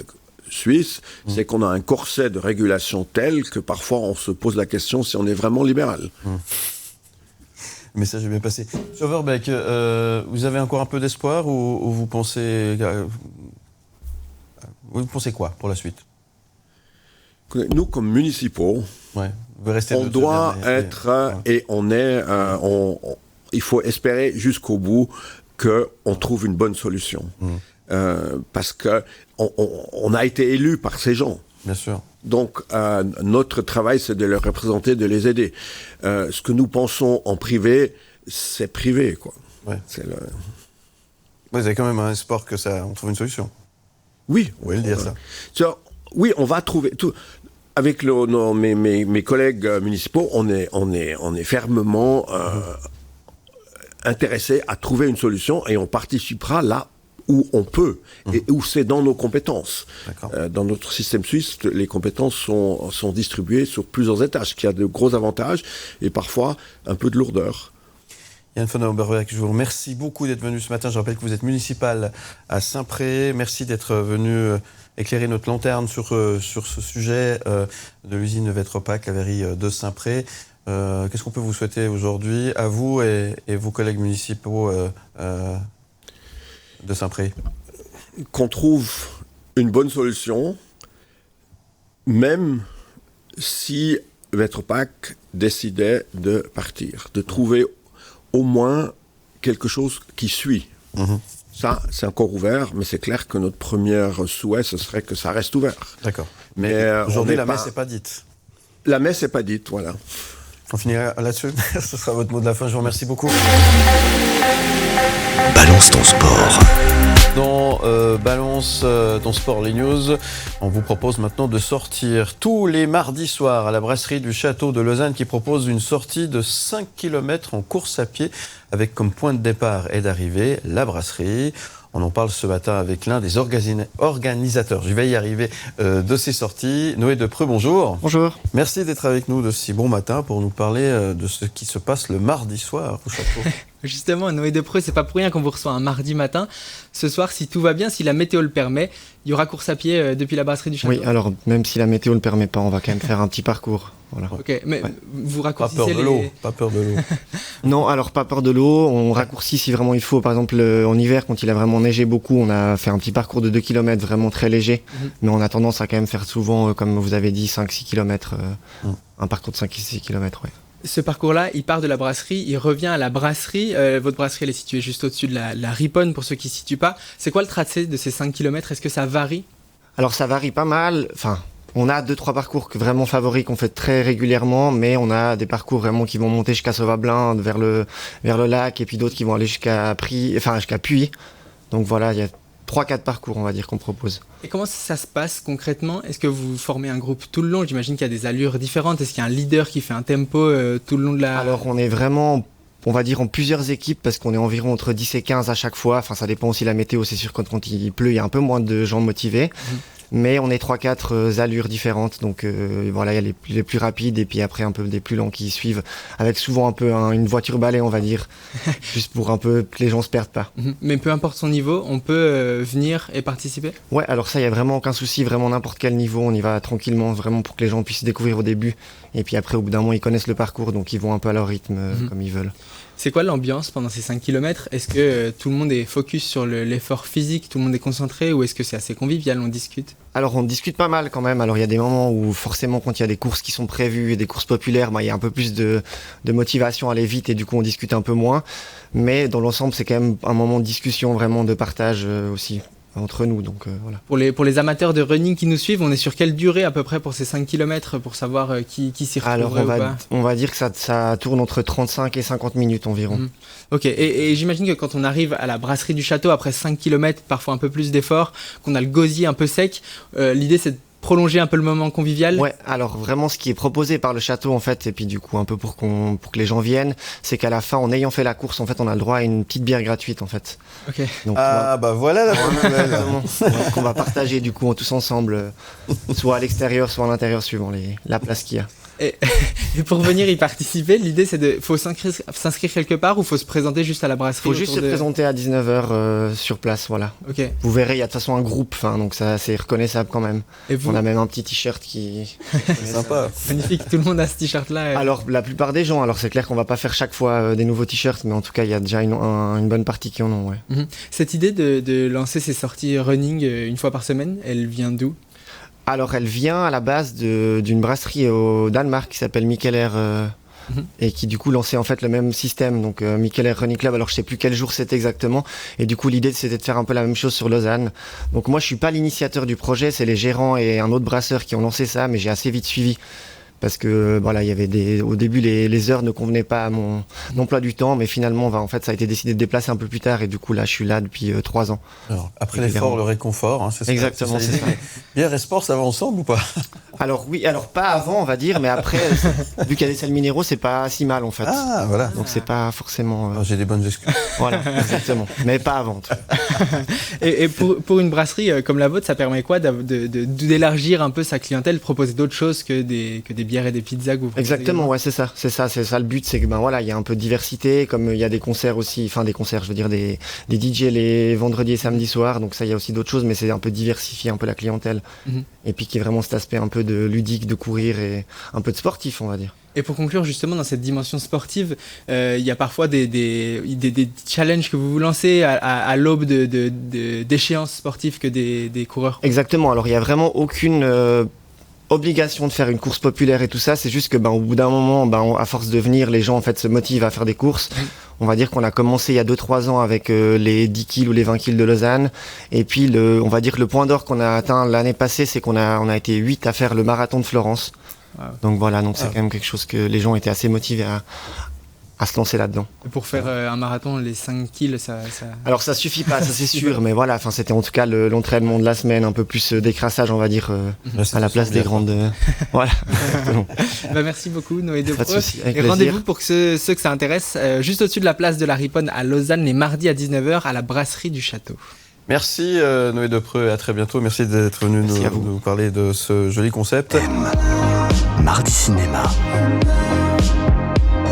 suisse, c'est qu'on a un corset de régulation tel que parfois on se pose la question si on est vraiment libéral. Le message est bien passé. Sur Verbeek, vous avez encore un peu d'espoir ou vous pensez quoi pour la suite? Nous, comme municipaux, on doit être et on est. Il faut espérer jusqu'au bout qu'on trouve une bonne solution. Parce qu'on a été élus par ces gens. Bien sûr. Donc, notre travail, c'est de les représenter, de les aider. Ce que nous pensons en privé, c'est privé, quoi. Ouais. Vous avez quand même un espoir que on trouve une solution. Oui. Vous pouvez le dire, ça. Oui, on va trouver tout. Avec mes collègues municipaux, on est fermement intéressés à trouver une solution et on participera là où on peut et où c'est dans nos compétences. Dans notre système suisse, les compétences sont distribuées sur plusieurs étages, ce qui a de gros avantages et parfois un peu de lourdeur. Yann von Oberberg, je vous remercie beaucoup d'être venu ce matin. Je rappelle que vous êtes municipal à Saint-Pré. Merci d'être venu éclairer notre lanterne sur ce sujet de l'usine Vetropack, la verrie de Saint-Pré. Qu'est-ce qu'on peut vous souhaiter aujourd'hui, à vous et vos collègues municipaux de Saint-Pré? Qu'on trouve une bonne solution, même si Vetropack décidait de partir, de trouver au moins quelque chose qui suit. Ça, c'est encore ouvert, mais c'est clair que notre premier souhait, ce serait que ça reste ouvert. D'accord. Mais aujourd'hui, la messe n'est pas dite. La messe n'est pas dite, voilà. On finira là-dessus. Ce sera votre mot de la fin. Je vous remercie beaucoup. Balance ton sport. Dans Balance ton sport, les news, on vous propose maintenant de sortir tous les mardis soirs à la brasserie du Château de Lausanne qui propose une sortie de 5 km en course à pied avec comme point de départ et d'arrivée la brasserie. On en parle ce matin avec l'un des organisateurs, je vais y arriver, de ces sorties. Noé Depreux, bonjour. Bonjour. Merci d'être avec nous de si bon matin pour nous parler de ce qui se passe le mardi soir au château. Justement, Noé Depreux, c'est pas pour rien qu'on vous reçoit un mardi matin. Ce soir, si tout va bien, si la météo le permet, il y aura course à pied depuis la brasserie du Château. Oui, alors même si la météo ne le permet pas, on va quand même faire un petit parcours. Voilà. Ok, mais vous Pas raccourcissez peur de l'eau, pas peur de l'eau. Non, alors pas peur de l'eau, on raccourcit si vraiment il faut. Par exemple, en hiver, quand il a vraiment neigé beaucoup, on a fait un petit parcours de 2 km vraiment très léger. Mais on a tendance à quand même faire souvent, comme vous avez dit, 5-6 km. Un parcours de 5-6 km, ouais. Ce parcours-là, il part de la brasserie, il revient à la brasserie. Votre brasserie, elle est située juste au-dessus de la Riponne, pour ceux qui ne se situent pas. C'est quoi le tracé de ces 5 km? Est-ce que ça varie? Alors ça varie pas mal. Enfin, on a 2-3 parcours vraiment favoris qu'on fait très régulièrement, mais on a des parcours vraiment qui vont monter jusqu'à Sauvablin, vers le lac, et puis d'autres qui vont aller jusqu'à Puy. Donc voilà, il y a 3-4 parcours, on va dire, qu'on propose. Et comment ça se passe concrètement? Est-ce que vous formez un groupe tout le long? J'imagine qu'il y a des allures différentes. Est-ce qu'il y a un leader qui fait un tempo tout le long de la... Alors on est vraiment, on va dire, en plusieurs équipes, parce qu'on est environ entre 10 et 15 à chaque fois. Enfin, ça dépend aussi de la météo, c'est sûr, quand il pleut, il y a un peu moins de gens motivés. Mais on est 3-4 allures différentes, donc voilà, il y a les plus rapides et puis après un peu des plus lents qui suivent, avec souvent un peu une voiture balai, on va dire, juste pour un peu que les gens se perdent pas. Mais peu importe son niveau, on peut venir et participer? Ouais, alors ça, il y a vraiment aucun souci, vraiment n'importe quel niveau, on y va tranquillement, vraiment pour que les gens puissent découvrir au début, et puis après au bout d'un moment ils connaissent le parcours, donc ils vont un peu à leur rythme comme ils veulent. C'est quoi l'ambiance pendant ces 5 km? Est-ce que tout le monde est focus sur l'effort physique, tout le monde est concentré, ou est-ce que c'est assez convivial, on discute? Alors on discute pas mal quand même, alors il y a des moments où forcément quand il y a des courses qui sont prévues, des courses populaires, il y a un peu plus de motivation à aller vite et du coup on discute un peu moins, mais dans l'ensemble c'est quand même un moment de discussion, vraiment de partage aussi entre nous, donc voilà. Pour les amateurs de running qui nous suivent, on est sur quelle durée à peu près pour ces 5 km pour savoir qui s'y retrouverait? Alors on va dire que ça tourne entre 35 et 50 minutes environ. Ok, et j'imagine que quand on arrive à la brasserie du château après 5 km, parfois un peu plus d'efforts, qu'on a le gosier un peu sec, l'idée c'est de prolonger un peu le moment convivial? Ouais, alors vraiment ce qui est proposé par le château en fait, et puis du coup un peu pour que les gens viennent, c'est qu'à la fin, en ayant fait la course, en fait on a le droit à une petite bière gratuite en fait. Ok. Donc, bah voilà la bonne nouvelle. Qu'on va partager du coup tous ensemble, soit à l'extérieur, soit à l'intérieur suivant la place qu'il y a. Et pour venir y participer, l'idée c'est faut s'inscrire quelque part ou faut se présenter juste à la brasserie? Faut juste se présenter à 19h sur place, voilà. Ok. Vous verrez, il y a de toute façon un groupe, donc ça c'est reconnaissable quand même. Et vous... On a même un petit t-shirt qui... Sympa. Magnifique, tout le monde a ce t-shirt là. Alors la plupart des gens, alors c'est clair qu'on va pas faire chaque fois des nouveaux t-shirts, mais en tout cas il y a déjà une bonne partie qui en ont, ouais. Cette idée de lancer ces sorties running une fois par semaine, elle vient d'où? Alors elle vient à la base d'une brasserie au Danemark qui s'appelle Mikkeller et qui du coup lançait en fait le même système, donc Mikkeller Running Club. Alors je sais plus quel jour c'était exactement, et du coup l'idée c'était de faire un peu la même chose sur Lausanne. Donc moi je suis pas l'initiateur du projet, c'est les gérants et un autre brasseur qui ont lancé ça, mais j'ai assez vite suivi. Parce que voilà, il y avait au début les heures ne convenaient pas à mon emploi du temps, mais finalement en fait ça a été décidé de déplacer un peu plus tard et du coup là je suis là depuis 3 ans. Alors, après l'effort, le réconfort, c'est ça. Exactement, c'est ça. Bière et sport, ça va ensemble ou pas? Alors oui, alors pas avant on va dire, mais après vu qu'il y a des sels minéraux, c'est pas si mal en fait. Ah voilà. Donc c'est pas forcément. J'ai des bonnes excuses. Voilà, exactement. Mais pas avant. Et pour une brasserie comme la vôtre, ça permet quoi d'élargir un peu sa clientèle, proposer d'autres choses que des bières et des pizzas que vous proposez? Exactement, ouais, c'est ça le but, c'est que voilà, il y a un peu de diversité, comme il y a des concerts aussi, je veux dire des DJ les vendredis et samedis soirs, donc ça il y a aussi d'autres choses, mais c'est un peu diversifier un peu la clientèle. Et puis qui est vraiment cet aspect un peu de ludique, de courir et un peu de sportif, on va dire. Et pour conclure justement dans cette dimension sportive, il y a parfois des challenges que vous lancez à l'aube d'échéances sportives que des coureurs. Exactement, alors il n'y a vraiment aucune obligation de faire une course populaire et tout ça, c'est juste que au bout d'un moment, à force de venir, les gens en fait se motivent à faire des courses. On va dire qu'on a commencé il y a 2-3 ans avec les 10 kills ou les 20 kills de Lausanne, et puis on va dire que le point d'or qu'on a atteint l'année passée, c'est qu'on a été 8 à faire le marathon de Florence. Wow. Donc voilà, c'est quand même quelque chose que les gens étaient assez motivés à se lancer là-dedans. Et pour faire un marathon, les 5 kills, ça... Alors ça suffit pas, ça c'est sûr, mais voilà, c'était en tout cas l'entraînement de la semaine, un peu plus d'écrassage, on va dire, à la place des grandes... Voilà. Merci beaucoup Noé Depreux. Et rendez-vous pour ceux que ça intéresse, juste au-dessus de la place de la Riponne à Lausanne, les mardis à 19h à la brasserie du Château. Merci Noé Depreux, à très bientôt. Merci d'être venu nous parler de ce joli concept. Mardi Cinéma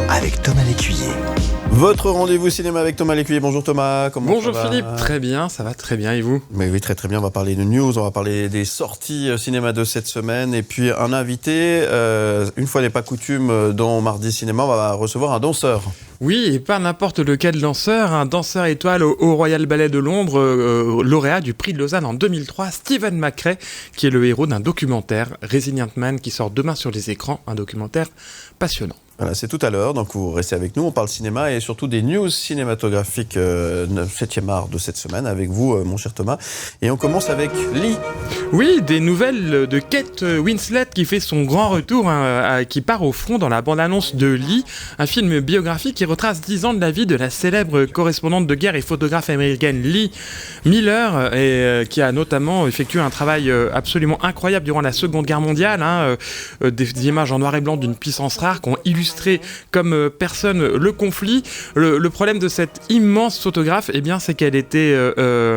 avec Thomas Lécuyer. Votre rendez-vous cinéma avec Thomas Lécuyer. Bonjour Thomas, comment Bonjour ça va? Philippe, très bien, ça va très bien et vous? Oui, très bien, on va parler de news, on va parler des sorties cinéma de cette semaine et puis un invité, une fois n'est pas coutume, dans Mardi Cinéma, on va recevoir un danseur. Oui, et pas n'importe lequel danseur, un danseur étoile au Royal Ballet de Londres, lauréat du prix de Lausanne en 2003, Stephen McRae, qui est le héros d'un documentaire, Resilient Man, qui sort demain sur les écrans, un documentaire passionnant. Voilà, c'est tout à l'heure, donc vous restez avec nous, on parle cinéma et surtout des news cinématographiques 7e art de cette semaine avec vous, mon cher Thomas. Et on commence avec Lee. Oui, des nouvelles de Kate Winslet qui fait son grand retour, qui part au front dans la bande-annonce de Lee, un film biographique qui retrace 10 ans de la vie de la célèbre correspondante de guerre et photographe américaine Lee Miller, et qui a notamment effectué un travail absolument incroyable durant la Seconde Guerre mondiale, des images en noir et blanc d'une puissance rare qui ont illustré comme personne le conflit. Le problème de cette immense photographe, eh bien, c'est qu'elle était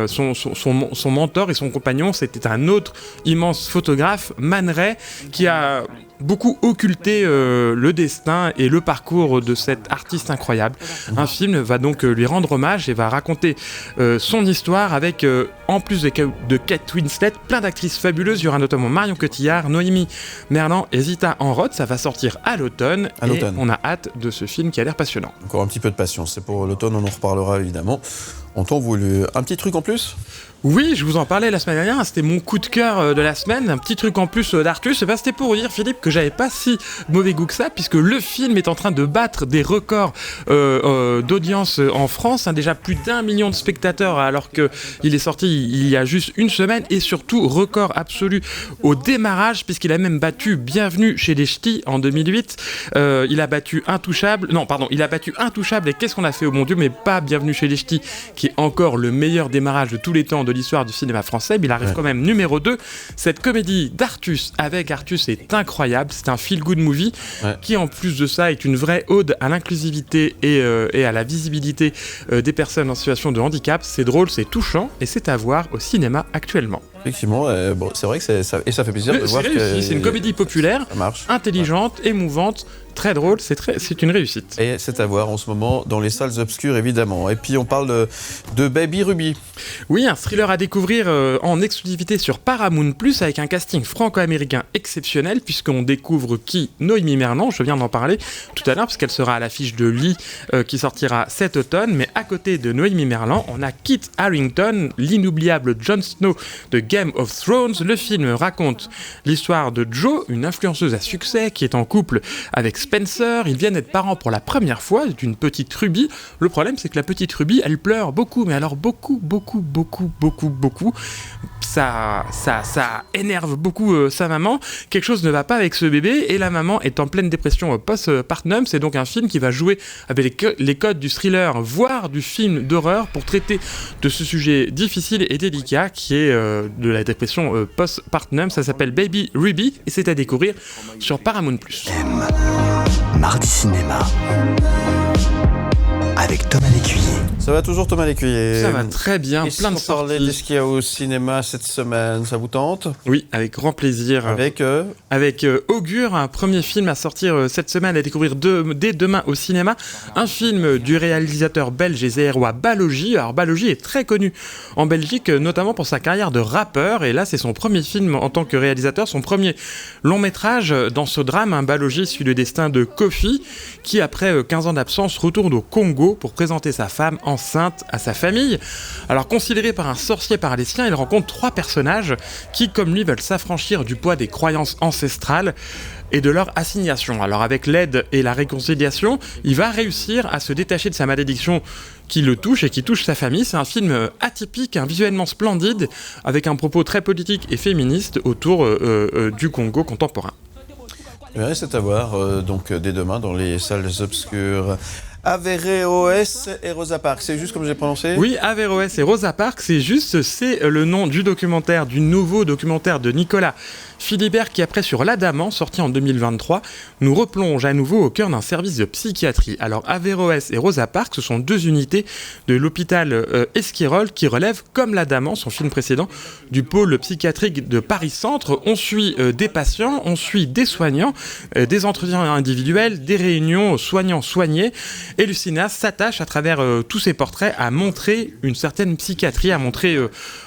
son mentor et son compagnon, c'était un autre immense photographe, Man Ray, qui a beaucoup occulté le destin et le parcours de cet artiste incroyable. Un film va donc lui rendre hommage et va raconter son histoire avec, en plus de Kate Winslet, plein d'actrices fabuleuses. Il y aura notamment Marion Cotillard, Noémie Merlan et Zita Enroth. Ça va sortir à l'automne. Et on a hâte de ce film qui a l'air passionnant. Encore un petit peu de patience, c'est pour l'automne, on en reparlera évidemment. En temps voulu. Un petit truc en plus ? Oui, je vous en parlais la semaine dernière, c'était mon coup de cœur de la semaine, un petit truc en plus d'Artus. Et ben, c'était pour vous dire, Philippe, que j'avais pas si mauvais goût que ça, puisque le film est en train de battre des records d'audience en France, déjà plus d'1 million de spectateurs alors qu'il est sorti il y a juste une semaine, et surtout record absolu au démarrage, puisqu'il a même battu Bienvenue chez les Ch'tis en 2008, il a battu Intouchable, et Qu'est-ce qu'on a fait au bon Dieu, mais pas Bienvenue chez les Ch'tis, qui est encore le meilleur démarrage de tous les temps de l'histoire du cinéma français, mais il arrive quand même numéro 2. Cette comédie d'Artus avec Artus est incroyable, c'est un feel-good movie qui, en plus de ça, est une vraie ode à l'inclusivité et à la visibilité des personnes en situation de handicap. C'est drôle, c'est touchant et c'est à voir au cinéma actuellement. Effectivement, c'est vrai que ça fait plaisir de voir que c'est une comédie populaire, intelligente, émouvante, très drôle, c'est une réussite. Et c'est à voir en ce moment dans les salles obscures, évidemment. Et puis on parle de Baby Ruby. Oui, un thriller à découvrir en exclusivité sur Paramount+, avec un casting franco-américain exceptionnel, puisqu'on découvre Noémie Merlan, je viens d'en parler tout à l'heure, parce qu'elle sera à l'affiche de Lee, qui sortira cet automne. Mais à côté de Noémie Merlan, on a Kit Harington, l'inoubliable Jon Snow de Game of Thrones. Le film raconte l'histoire de Jo, une influenceuse à succès qui est en couple avec Spencer. Ils viennent être parents pour la première fois d'une petite Ruby. Le problème, c'est que la petite Ruby, elle pleure beaucoup, mais alors beaucoup. Ça énerve beaucoup sa maman. Quelque chose ne va pas avec ce bébé et la maman est en pleine dépression post-partum. C'est donc un film qui va jouer avec les codes du thriller, voire du film d'horreur, pour traiter de ce sujet difficile et délicat qui est de la dépression post-partum. Ça s'appelle Baby Ruby et c'est à découvrir sur Paramount+. Mardi Cinéma avec Thomas Lécuyer. Ça va toujours, Thomas Lécuyer? Ça va très bien, et plein de sorties. On parlait de ce qu'il y a au cinéma cette semaine, ça vous tente? Oui, avec grand plaisir. Avec Augure, un premier film à sortir cette semaine, à découvrir dès demain au cinéma. Un film du réalisateur belge et zérois Balogi. Alors Balogi est très connu en Belgique, notamment pour sa carrière de rappeur. Et là, c'est son premier film en tant que réalisateur, son premier long métrage. Dans ce drame, Balogi suit le destin de Kofi, qui après 15 ans d'absence retourne au Congo pour présenter sa femme enceinte à sa famille. Alors considéré par un sorcier par les siens, il rencontre 3 personnages qui, comme lui, veulent s'affranchir du poids des croyances ancestrales et de leur assignation. Alors avec l'aide et la réconciliation, il va réussir à se détacher de sa malédiction qui le touche et qui touche sa famille. C'est un film atypique, visuellement splendide, avec un propos très politique et féministe autour du Congo contemporain. Oui, c'est à voir donc dès demain dans les salles obscures. Averroès et Rosa Parks, c'est juste comme j'ai prononcé? Oui, Averroès et Rosa Parks, c'est juste, c'est le nom du documentaire, du nouveau documentaire de Nicolas Philibert qui, après sur l'Adamant, sorti en 2023, nous replonge à nouveau au cœur d'un service de psychiatrie. Alors Averroès et Rosa Parks, ce sont 2 unités de l'hôpital Esquirol qui relèvent, comme l'Adamant, son film précédent, du pôle psychiatrique de Paris-Centre. On suit des patients, on suit des soignants, des entretiens individuels, des réunions soignants-soignés, et le cinéaste s'attache à travers tous ces portraits à montrer une certaine psychiatrie, à montrer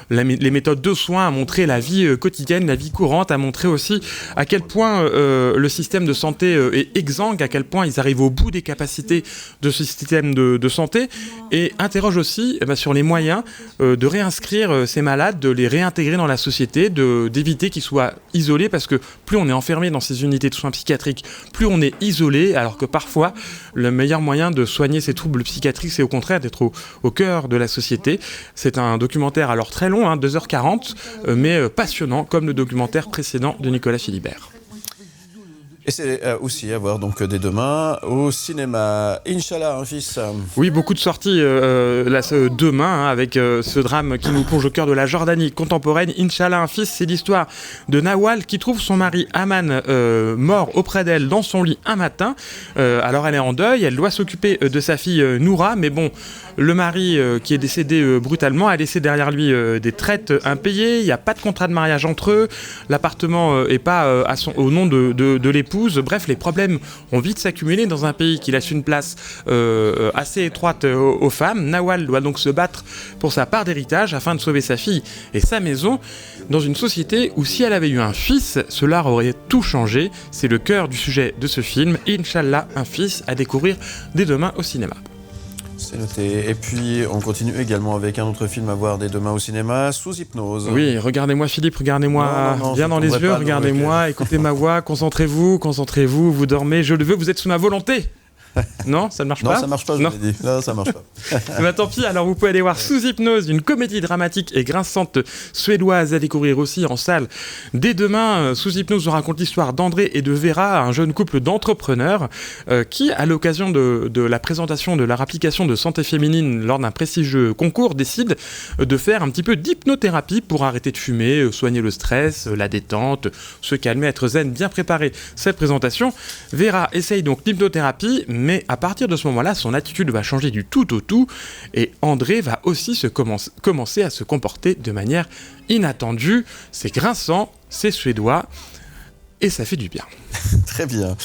les méthodes de soins, à montrer la vie quotidienne, la vie courante, à montrer aussi à quel point le système de santé est exsangue, à quel point ils arrivent au bout des capacités de ce système de santé, et interroge aussi sur les moyens de réinscrire ces malades, de les réintégrer dans la société, d'éviter qu'ils soient isolés, parce que plus on est enfermé dans ces unités de soins psychiatriques, plus on est isolé, alors que parfois le meilleur moyen de soigner ces troubles psychiatriques, c'est au contraire d'être au cœur de la société. C'est un documentaire alors très long, 2h40, mais passionnant, comme le documentaire précédent de Nicolas Philibert. Et c'est aussi à voir donc dès demain au cinéma. Inch'Allah, un fils. Oui, beaucoup de sorties demain, avec ce drame qui nous plonge au cœur de la Jordanie contemporaine. Inch'Allah, un fils, c'est l'histoire de Nawal qui trouve son mari Aman mort auprès d'elle dans son lit un matin. Alors elle est en deuil, elle doit s'occuper de sa fille Noura, mais bon, le mari qui est décédé brutalement a laissé derrière lui des traites impayées, il n'y a pas de contrat de mariage entre eux, l'appartement n'est pas au nom de l'épouse. Bref, les problèmes ont vite s'accumuler dans un pays qui laisse une place assez étroite aux femmes. Nawal doit donc se battre pour sa part d'héritage afin de sauver sa fille et sa maison, dans une société où si elle avait eu un fils, cela aurait tout changé. C'est le cœur du sujet de ce film, Inch'Allah, un fils, à découvrir dès demain au cinéma. C'est noté. Et puis, on continue également avec un autre film à voir dès demain au cinéma, Sous hypnose. Oui, regardez-moi Philippe, regardez-moi bien dans les yeux, regardez-moi, écoutez ma voix, concentrez-vous, vous dormez, je le veux, vous êtes sous ma volonté. Non, ça ne marche pas. Non, ça marche pas, je l'ai dit. Non, ça marche pas. Bah tant pis, alors vous pouvez aller voir Sous hypnose, une comédie dramatique et grinçante suédoise à découvrir aussi en salle dès demain. Sous hypnose nous raconte l'histoire d'André et de Vera, un jeune couple d'entrepreneurs qui, à l'occasion de la présentation de leur application de santé féminine lors d'un prestigieux concours, décident de faire un petit peu d'hypnothérapie pour arrêter de fumer, soigner le stress, la détente, se calmer, être zen, bien préparer cette présentation. Vera essaye donc l'hypnothérapie, mais à partir de ce moment-là, son attitude va changer du tout au tout, et André va aussi commencer à se comporter de manière inattendue. C'est grinçant, c'est suédois, et ça fait du bien. Très bien.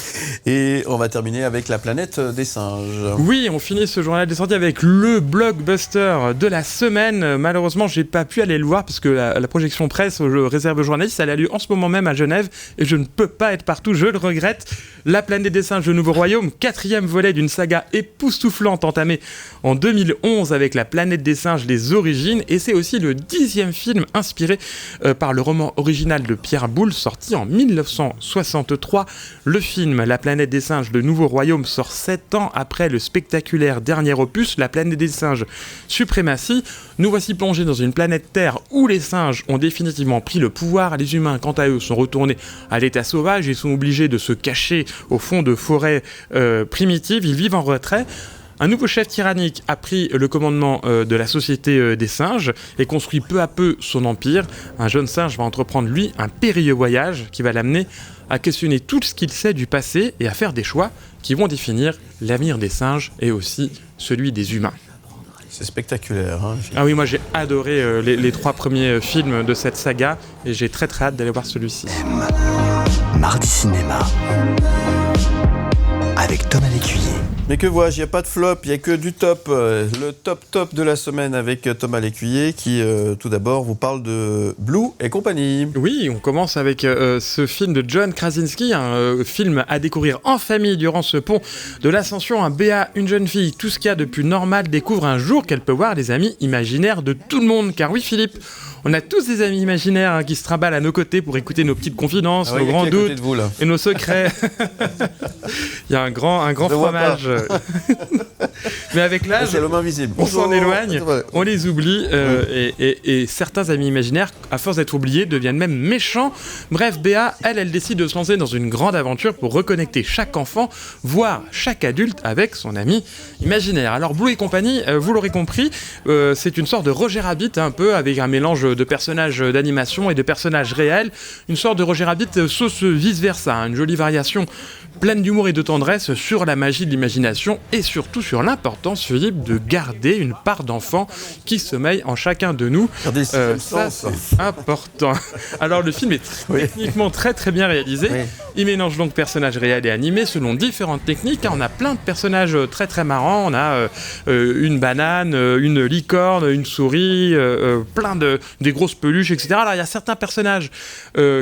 Et on va terminer avec La planète des singes. Oui, on finit ce journal des sorties avec le blockbuster de la semaine. Malheureusement, j'ai pas pu aller le voir parce que la projection presse réserve aux journalistes, elle a lieu en ce moment même à Genève et je ne peux pas être partout, je le regrette. La planète des singes, le nouveau royaume, 4e volet d'une saga époustouflante entamée en 2011 avec La planète des singes, les origines, et c'est aussi le 10e film inspiré par le roman original de Pierre Boulle, sorti en 1963. Le film La planète des singes, le nouveau royaume sort 7 ans après le spectaculaire dernier opus, La planète des singes, Suprématie. Nous voici plongés dans une planète Terre où les singes ont définitivement pris le pouvoir. Les humains, quant à eux, sont retournés à l'état sauvage et sont obligés de se cacher au fond de forêts primitives. Ils vivent en retrait. Un nouveau chef tyrannique a pris le commandement de la société des singes et construit peu à peu son empire. Un jeune singe va entreprendre, lui, un périlleux voyage qui va l'amener à questionner tout ce qu'il sait du passé et à faire des choix qui vont définir l'avenir des singes et aussi celui des humains. C'est spectaculaire. Hein, ah oui, moi j'ai adoré les 3 premiers films de cette saga et j'ai très hâte d'aller voir celui-ci. Mardi Cinéma avec Thomas Lécuyer. Mais que vois-je, il n'y a pas de flop, il n'y a que du top. Le top de la semaine avec Thomas Lécuyer qui, tout d'abord, vous parle de Blue et compagnie. Oui, on commence avec ce film de John Krasinski, un film à découvrir en famille durant ce pont de l'Ascension. Un Béa, une jeune fille, tout ce qu'il y a de plus normal, découvre un jour qu'elle peut voir les amis imaginaires de tout le monde. Car oui, Philippe, on a tous des amis imaginaires qui se trimballent à nos côtés pour écouter nos petites confidences, nos grands doutes et nos secrets. Il y a un grand fromage Mais avec l'âge, c'est l'homme invisible. on s'en éloigne, Ouais. on les oublie, et certains amis imaginaires, à force d'être oubliés, deviennent même méchants. Bref, Béa, elle décide de se lancer dans une grande aventure pour reconnecter chaque enfant, voire chaque adulte, avec son ami imaginaire. Alors Blue et compagnie, vous l'aurez compris, c'est une sorte de Roger Rabbit, un peu, avec un mélange de personnages d'animation et de personnages réels, une sorte de Roger Rabbit sauce vice-versa, une jolie variation pleine d'humour et de tendresse sur la magie de l'imagination et surtout sur l'importance, Philippe, de garder une part d'enfant qui sommeille en chacun de nous. Ça, c'est important. Alors, le film est techniquement très très bien réalisé. Oui. Il mélange donc personnages réels et animés selon différentes techniques. On a plein de personnages très très marrants. On a une banane, une licorne, une souris, plein des grosses peluches, etc. Alors, il y a certains personnages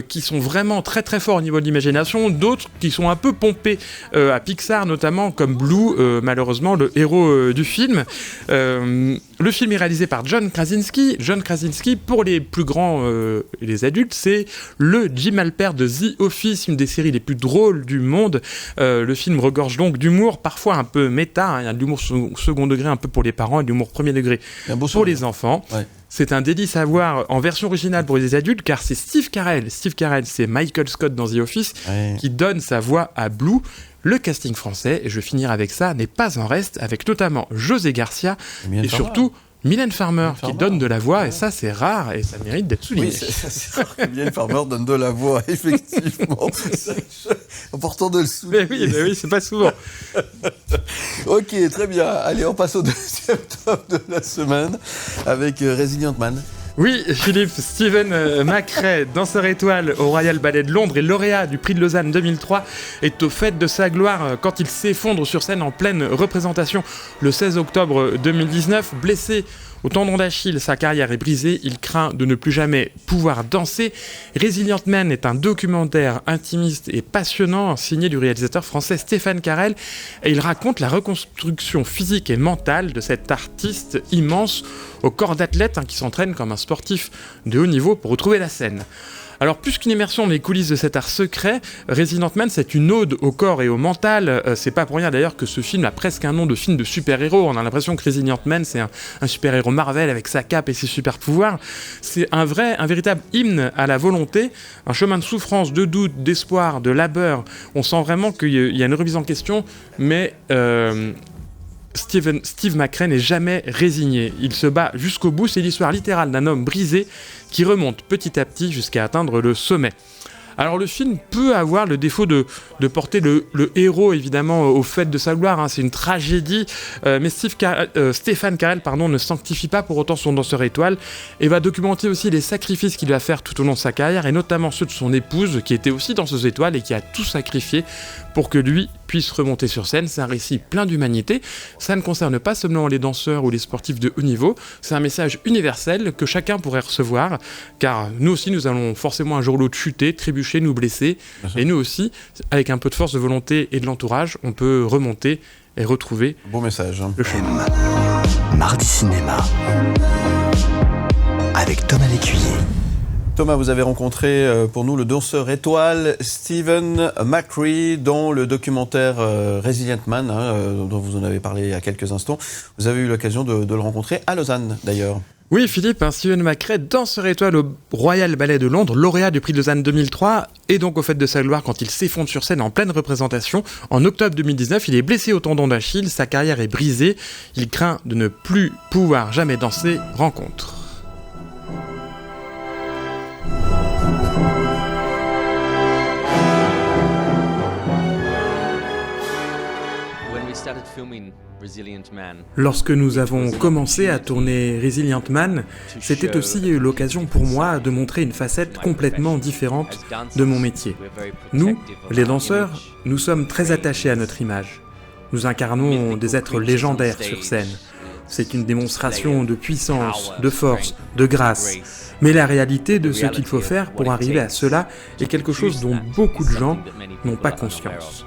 qui sont vraiment très très forts au niveau de l'imagination, d'autres qui sont un peu pompés à Pixar, notamment comme Blue, malheureusement le héros du film. Le film est réalisé par John Krasinski. John Krasinski, pour les plus grands et les adultes, c'est le Jim Halpert de The Office, une des séries les plus drôles du monde. Le film regorge donc d'humour, parfois un peu méta, il y a de l'humour second degré un peu pour les parents et de l'humour premier degré pour les enfants. Ouais. C'est un délice à voir en version originale pour les adultes, car c'est Steve Carell. Steve Carell, c'est Michael Scott dans The Office, qui donne sa voix à Blue. Le casting français, et je vais finir avec ça, n'est pas en reste, avec notamment José Garcia et surtout Mylène Farmer qui donne de la voix, et ça c'est rare et ça mérite d'être souligné. Oui, c'est rare que Mylène Farmer donne de la voix, effectivement. C'est important de le souligner. Mais oui, c'est pas souvent. Ok, très bien. Allez, on passe au deuxième top de la semaine avec Resilient Man. Oui, Philippe, Stephen McRae, danseur étoile au Royal Ballet de Londres et lauréat du prix de Lausanne 2003, est au fait de sa gloire quand il s'effondre sur scène en pleine représentation le 16 octobre 2019. Blessé au tendon d'Achille, sa carrière est brisée, il craint de ne plus jamais pouvoir danser. Resilient Man est un documentaire intimiste et passionnant signé du réalisateur français Stéphane Carel, et il raconte la reconstruction physique et mentale de cet artiste immense au corps d'athlète qui s'entraîne comme un sportif de haut niveau pour retrouver la scène. Alors, plus qu'une immersion dans les coulisses de cet art secret, Resilient Man, c'est une ode au corps et au mental. C'est pas pour rien d'ailleurs que ce film a presque un nom de film de super-héros. On a l'impression que Resilient Man, c'est un super-héros Marvel avec sa cape et ses super-pouvoirs. C'est un véritable hymne à la volonté, un chemin de souffrance, de doute, d'espoir, de labeur. On sent vraiment qu'il y a une remise en question, mais Steve McRae n'est jamais résigné. Il se bat jusqu'au bout. C'est l'histoire littérale d'un homme brisé qui remonte petit à petit jusqu'à atteindre le sommet. Alors le film peut avoir le défaut de porter le héros évidemment au fait de sa gloire, c'est une tragédie, mais Stéphane Carel ne sanctifie pas pour autant son danseur étoile et va documenter aussi les sacrifices qu'il va faire tout au long de sa carrière, et notamment ceux de son épouse qui était aussi danseuse étoile et qui a tout sacrifié pour que lui puisse remonter sur scène. C'est un récit plein d'humanité. Ça ne concerne pas seulement les danseurs ou les sportifs de haut niveau, c'est un message universel que chacun pourrait recevoir, car nous aussi nous allons forcément un jour ou l'autre chuter, trébucher, nous blesser, et nous aussi, avec un peu de force de volonté et de l'entourage, on peut remonter et retrouver bon message, le chemin. Mardi Cinéma avec Thomas Lécuyer. Thomas, vous avez rencontré pour nous le danseur étoile Stephen McRae dans le documentaire Resilient Man, dont vous en avez parlé il y a quelques instants. Vous avez eu l'occasion de le rencontrer à Lausanne d'ailleurs. Oui, Philippe, Stephen McRae, danseur étoile au Royal Ballet de Londres, lauréat du prix de Lausanne 2003, et donc au fait de sa gloire quand il s'effondre sur scène en pleine représentation. En octobre 2019, il est blessé au tendon d'Achille, sa carrière est brisée, il craint de ne plus pouvoir jamais danser. Rencontre. Lorsque nous avons commencé à tourner Resilient Man, c'était aussi l'occasion pour moi de montrer une facette complètement différente de mon métier. Nous, les danseurs, nous sommes très attachés à notre image. Nous incarnons des êtres légendaires sur scène. C'est une démonstration de puissance, de force, de grâce. Mais la réalité de ce qu'il faut faire pour arriver à cela est quelque chose dont beaucoup de gens n'ont pas conscience.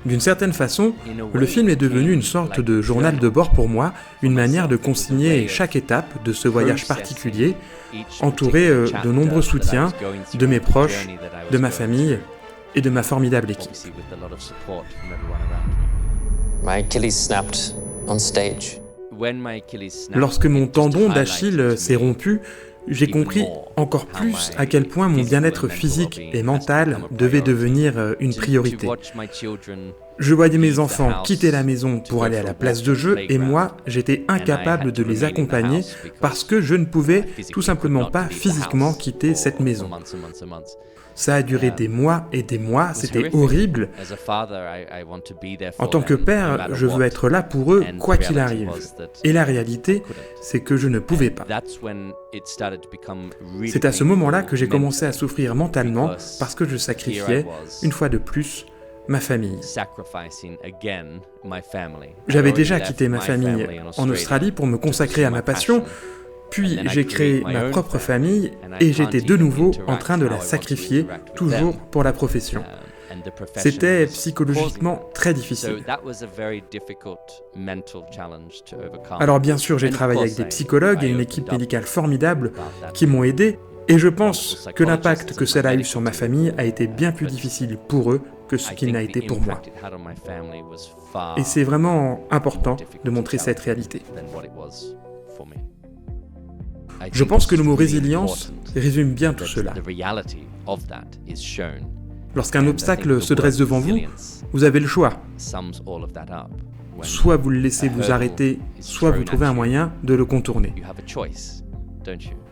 D'une certaine façon, le film est devenu une sorte de journal de bord pour moi, une manière de consigner chaque étape de ce voyage particulier, entouré de nombreux soutiens, de mes proches, de ma famille et de ma formidable équipe. Lorsque mon tendon d'Achille s'est rompu, j'ai compris encore plus à quel point mon bien-être physique et mental devait devenir une priorité. Je voyais mes enfants quitter la maison pour aller à la place de jeu et moi, j'étais incapable de les accompagner parce que je ne pouvais tout simplement pas physiquement quitter cette maison. Ça a duré des mois et des mois, c'était horrible. En tant que père, je veux être là pour eux, quoi qu'il arrive. Et la réalité, c'est que je ne pouvais pas. C'est à ce moment-là que j'ai commencé à souffrir mentalement parce que je sacrifiais, une fois de plus, ma famille. J'avais déjà quitté ma famille en Australie pour me consacrer à ma passion. Puis j'ai créé ma propre famille et j'étais de nouveau en train de la sacrifier, toujours pour la profession. C'était psychologiquement très difficile. Alors bien sûr, j'ai travaillé avec des psychologues et une équipe médicale formidable qui m'ont aidé, et je pense que l'impact que cela a eu sur ma famille a été bien plus difficile pour eux que ce qu'il n'a été pour moi. Et c'est vraiment important de montrer cette réalité. Je pense que le mot résilience résume bien tout cela. Lorsqu'un obstacle se dresse devant vous, vous avez le choix. Soit vous le laissez vous arrêter, soit vous trouvez un moyen de le contourner.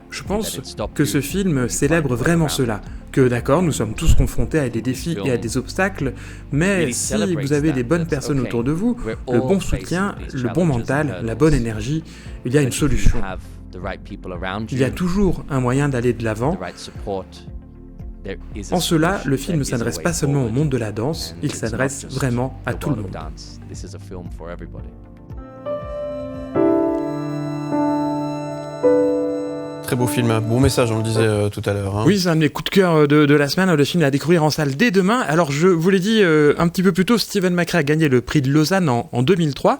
Je pense que ce film célèbre vraiment cela, que d'accord, nous sommes tous confrontés à des défis et à des obstacles, mais si vous avez les bonnes personnes autour de vous, le bon soutien, le bon mental, la bonne énergie, il y a une solution. Il y a toujours un moyen d'aller de l'avant. En cela, le film ne s'adresse pas seulement au monde de la danse, il s'adresse vraiment à tout le monde. Très beau film, bon message, on le disait tout à l'heure. Oui, c'est un de mes coups de cœur de la semaine, le film à découvrir en salle dès demain. Alors je vous l'ai dit un petit peu plus tôt, Stephen McRae a gagné le prix de Lausanne en 2003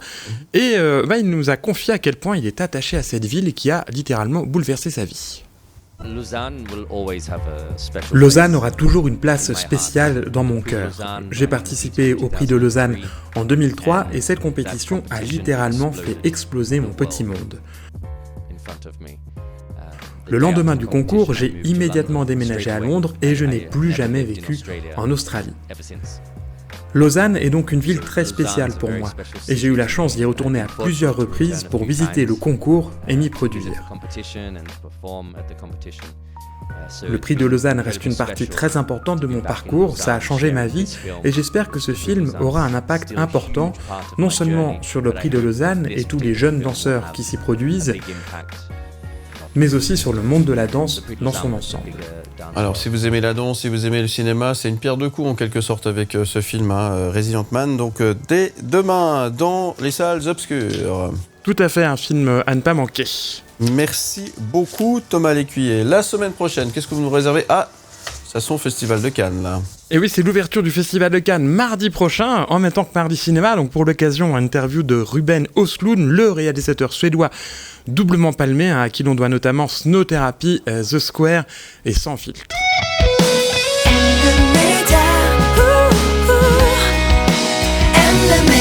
et il nous a confié à quel point il est attaché à cette ville et qui a littéralement bouleversé sa vie. Lausanne aura toujours une place spéciale dans mon cœur. J'ai participé au prix de Lausanne en 2003 et cette compétition a littéralement fait exploser mon petit monde. Le lendemain du concours, j'ai immédiatement déménagé à Londres et je n'ai plus jamais vécu en Australie. Lausanne est donc une ville très spéciale pour moi et j'ai eu la chance d'y retourner à plusieurs reprises pour visiter le concours et m'y produire. Le prix de Lausanne reste une partie très importante de mon parcours, ça a changé ma vie et j'espère que ce film aura un impact important, non seulement sur le prix de Lausanne et tous les jeunes danseurs qui s'y produisent, mais aussi sur le monde de la danse dans son ensemble. Alors, si vous aimez la danse, si vous aimez le cinéma, c'est une pierre deux coups en quelque sorte avec ce film, Resident Man, donc dès demain dans les salles obscures. Tout à fait, un film à ne pas manquer. Merci beaucoup Thomas Lécuyer. La semaine prochaine, qu'est-ce que vous nous réservez ? Ça sent Festival de Cannes, là. Et oui, c'est l'ouverture du Festival de Cannes mardi prochain, en même temps que Mardi Cinéma. Donc pour l'occasion, une interview de Ruben Östlund, le réalisateur suédois doublement palmé, à qui l'on doit notamment Snow Therapy, The Square et Sans filtre. And the